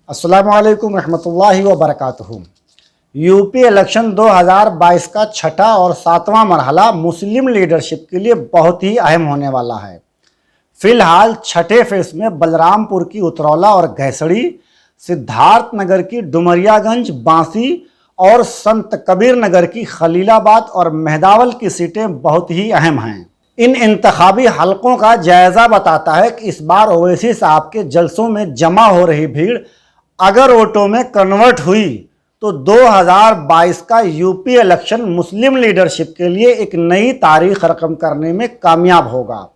अस्सलामु अलैकुम रहमतुल्लाहि व बरकातुहू। यूपी इलेक्शन 2022 का छठा और सातवां मरहला मुस्लिम लीडरशिप के लिए बहुत ही अहम होने वाला है। फिलहाल छठे फेज में बलरामपुर की उतरौला और घैसड़ी, सिद्धार्थनगर की डुमरियागंज, बांसी और संत कबीर नगर की खलीलाबाद और मेहदावल की सीटें बहुत ही अहम हैं। इन इंतखाबी हलकों का जायजा बताता है कि इस बार ओवैसी साहब के जलसों में जमा हो रही भीड़ अगर वोटों में कन्वर्ट हुई तो 2022 का यूपी इलेक्शन मुस्लिम लीडरशिप के लिए एक नई तारीख रकम करने में कामयाब होगा।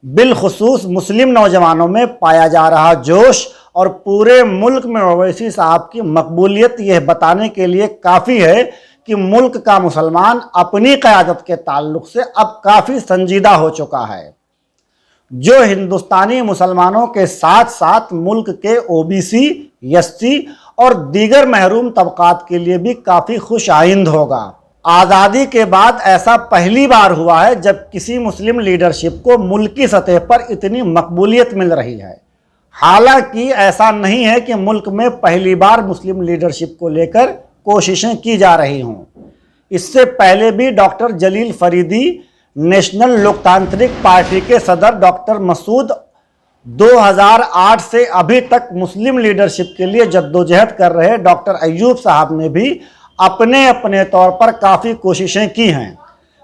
बिलखुसूस मुस्लिम नौजवानों में पाया जा रहा जोश और पूरे मुल्क में ओवैसी साहब की मकबूलियत यह बताने के लिए काफ़ी है कि मुल्क का मुसलमान अपनी क़यादत के ताल्लुक से अब काफ़ी संजीदा हो चुका है, जो हिंदुस्तानी मुसलमानों के साथ साथ मुल्क के ओबीसी, एससी और दीगर महरूम तबकात के लिए भी काफ़ी खुश आइंद होगा। आज़ादी के बाद ऐसा पहली बार हुआ है जब किसी मुस्लिम लीडरशिप को मुल्की सतह पर इतनी मकबूलियत मिल रही है। हालांकि ऐसा नहीं है कि मुल्क में पहली बार मुस्लिम लीडरशिप को लेकर कोशिशें की जा रही हों। इससे पहले भी डॉक्टर जलील फरीदी, नेशनल लोकतांत्रिक पार्टी के सदर डॉक्टर मसूद 2008 से अभी तक मुस्लिम लीडरशिप के लिए जद्दोजहद कर रहे डॉक्टर अय्यूब साहब ने भी अपने अपने तौर पर काफ़ी कोशिशें की हैं,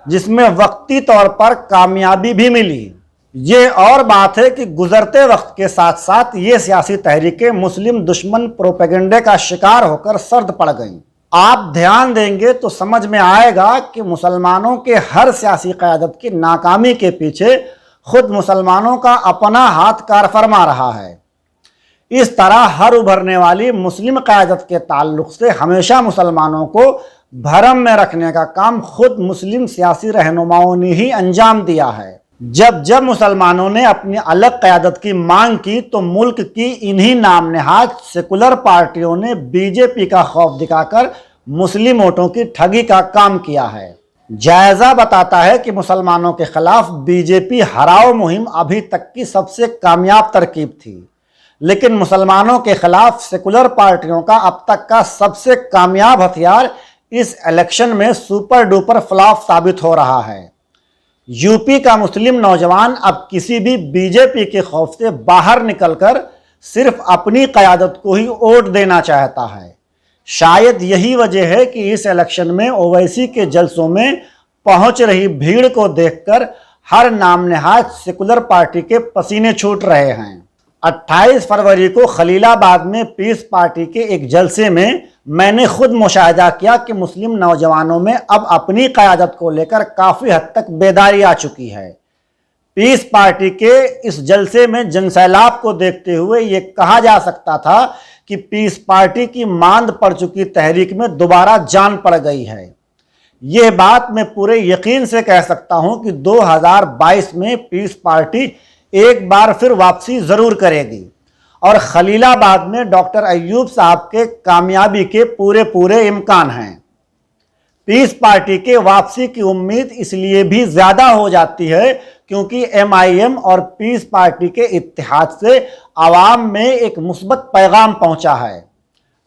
जिसमें वक्ती तौर पर कामयाबी भी मिली। ये और बात है कि गुजरते वक्त के साथ साथ ये सियासी तहरीकें मुस्लिम दुश्मन प्रोपेगेंडे का शिकार होकर सर्द पड़ गईं। आप ध्यान देंगे तो समझ में आएगा कि मुसलमानों के हर सियासी क़यादत की नाकामी के पीछे खुद मुसलमानों का अपना हाथ कार फरमा रहा है। इस तरह हर उभरने वाली मुस्लिम क़यादत के ताल्लुक से हमेशा मुसलमानों को भरम में रखने का काम खुद मुस्लिम सियासी रहनुमाओं ने ही अंजाम दिया है। जब जब मुसलमानों ने अपनी अलग क़यादत की मांग की तो मुल्क की इन्हीं नाम नेहाद सेकुलर पार्टियों ने बीजेपी का खौफ दिखाकर मुस्लिम वोटों की ठगी का काम किया है। जायजा बताता है कि मुसलमानों के खिलाफ बीजेपी हराओ मुहिम अभी तक की सबसे कामयाब तरकीब थी, लेकिन मुसलमानों के खिलाफ सेकुलर पार्टियों का अब तक का सबसे कामयाब हथियार इस इलेक्शन में सुपर डुपर फ्लॉप साबित हो रहा है। यूपी का मुस्लिम नौजवान अब किसी भी बीजेपी के खौफ से बाहर निकलकर सिर्फ अपनी क़यादत को ही वोट देना चाहता है। शायद यही वजह है कि इस इलेक्शन में ओवैसी के जलसों में पहुंच रही भीड़ को देखकर हर नाम नेहाद सेकुलर पार्टी के पसीने छूट रहे हैं। 28 फरवरी को खलीलाबाद में पीस पार्टी के एक जलसे में मैंने खुद मुशाहिदा किया कि मुस्लिम नौजवानों में अब अपनी क़यादत को लेकर काफ़ी हद तक बेदारी आ चुकी है। पीस पार्टी के इस जलसे में जनसैलाब को देखते हुए ये कहा जा सकता था कि पीस पार्टी की मांद पड़ चुकी तहरीक में दोबारा जान पड़ गई है। ये बात मैं पूरे यकीन से कह सकता हूँ कि 2022 में पीस पार्टी एक बार फिर वापसी ज़रूर करेगी और खलीलाबाद में डॉक्टर अय्यूब साहब के कामयाबी के पूरे इम्कान हैं। पीस पार्टी के वापसी की उम्मीद इसलिए भी ज़्यादा हो जाती है क्योंकि MIM और पीस पार्टी के इत्तेहाद से आवाम में एक मुस्बत पैगाम पहुंचा है।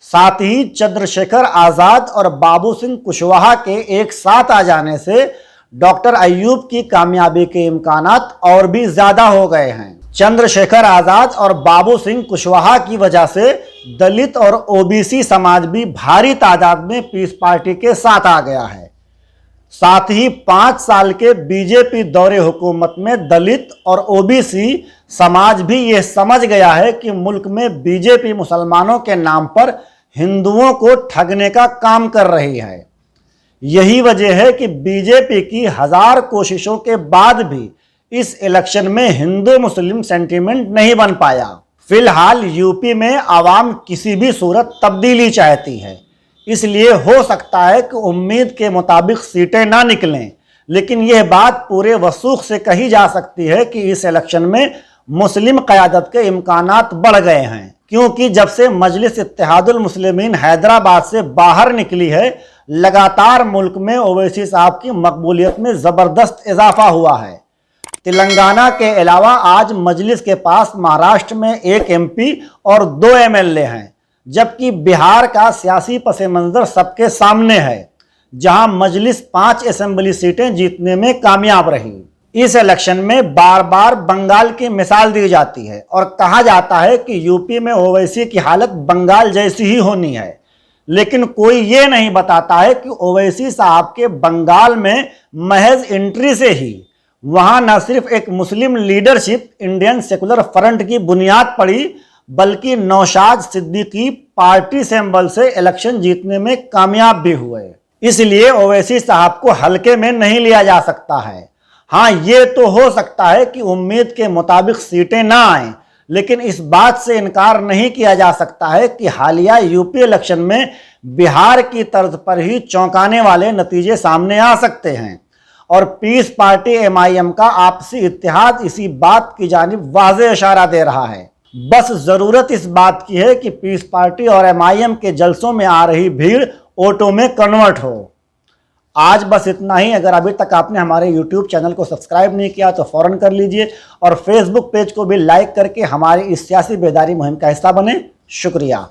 साथ ही चंद्रशेखर आज़ाद और बाबू सिंह कुशवाहा के एक साथ आ जाने से डॉक्टर अय्यूब की कामयाबी के इम्कानात और भी ज़्यादा हो गए हैं। चंद्रशेखर आज़ाद और बाबू सिंह कुशवाहा की वजह से दलित और ओबीसी समाज भी भारी तादाद में पीस पार्टी के साथ आ गया है। साथ ही 5 साल के बीजेपी दौरे हुकूमत में दलित और ओबीसी समाज भी ये समझ गया है कि मुल्क में बीजेपी मुसलमानों के नाम पर हिंदुओं को ठगने का काम कर रही है। यही वजह है कि बीजेपी की 1000 कोशिशों के बाद भी इस इलेक्शन में हिंदू मुस्लिम सेंटीमेंट नहीं बन पाया। फिलहाल यूपी में आवाम किसी भी सूरत तब्दीली चाहती है, इसलिए हो सकता है कि उम्मीद के मुताबिक सीटें ना निकलें, लेकिन यह बात पूरे वसूख से कही जा सकती है कि इस इलेक्शन में मुस्लिम क़यादत के इम्कानात बढ़ गए हैं, क्योंकि जब से मजलिस इत्तेहादुल मुस्लिमीन हैदराबाद से बाहर निकली है, लगातार मुल्क में ओवैसी साहब की मकबूलियत में ज़बरदस्त इजाफा हुआ है। तेलंगाना के अलावा आज मजलिस के पास महाराष्ट्र में 1 MP और 2 MLA हैं, जबकि बिहार का सियासी पस मंजर सबके सामने है, जहां मजलिस 5 असेंबली सीटें जीतने में कामयाब रही। इस इलेक्शन में बार बार बंगाल की मिसाल दी जाती है और कहा जाता है कि यूपी में ओवैसी की हालत बंगाल जैसी ही होनी है, लेकिन कोई ये नहीं बताता है कि ओवैसी साहब के बंगाल में महज एंट्री से ही वहां न सिर्फ एक मुस्लिम लीडरशिप इंडियन सेकुलर फ्रंट की बुनियाद पड़ी, बल्कि नौशाद सिद्दीकी पार्टी सिंबल से इलेक्शन जीतने में कामयाब भी हुए। इसलिए ओवैसी साहब को हल्के में नहीं लिया जा सकता है। हाँ, ये तो हो सकता है कि उम्मीद के मुताबिक सीटें ना आएं, लेकिन इस बात से इनकार नहीं किया जा सकता है कि हालिया यूपी इलेक्शन में बिहार की तर्ज पर ही चौंकाने वाले नतीजे सामने आ सकते हैं और पीस पार्टी एमआईएम का आपसी इत्तेहाद इसी बात की जानिब वाज़ेह इशारा दे रहा है। बस ज़रूरत इस बात की है कि पीस पार्टी और एमआईएम के जलसों में आ रही भीड़ वोटों में कन्वर्ट हो। आज बस इतना ही। अगर अभी तक आपने हमारे YouTube चैनल को सब्सक्राइब नहीं किया तो फ़ौरन कर लीजिए और Facebook पेज को भी लाइक करके हमारी इस सियासी बेदारी मुहिम का हिस्सा बने। शुक्रिया।